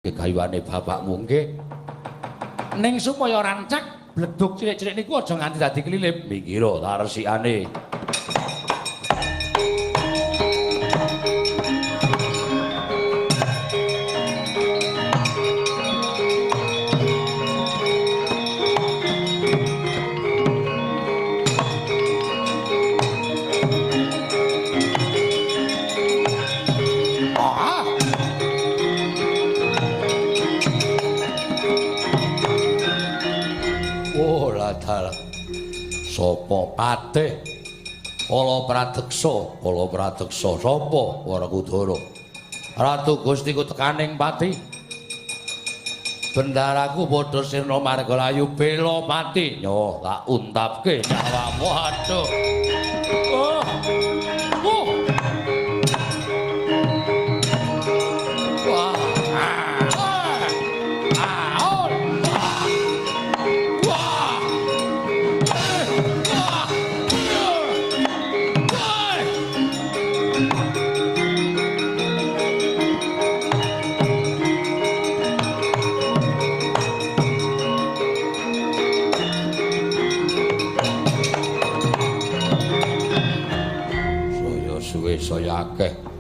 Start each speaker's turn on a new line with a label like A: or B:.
A: gegayuane bapakmu nggih. Ning supaya rancak bledug cilik-cilik niku aja nganti dadi kelilip. Mikira ta resikane. Sapa patih Kala Pradeksa sapa Warakudara Ratu Gustiku tekaning pati bendaraku padha sirna margalayu bela pati nyo tak untapke nyawamu aduh saya akeh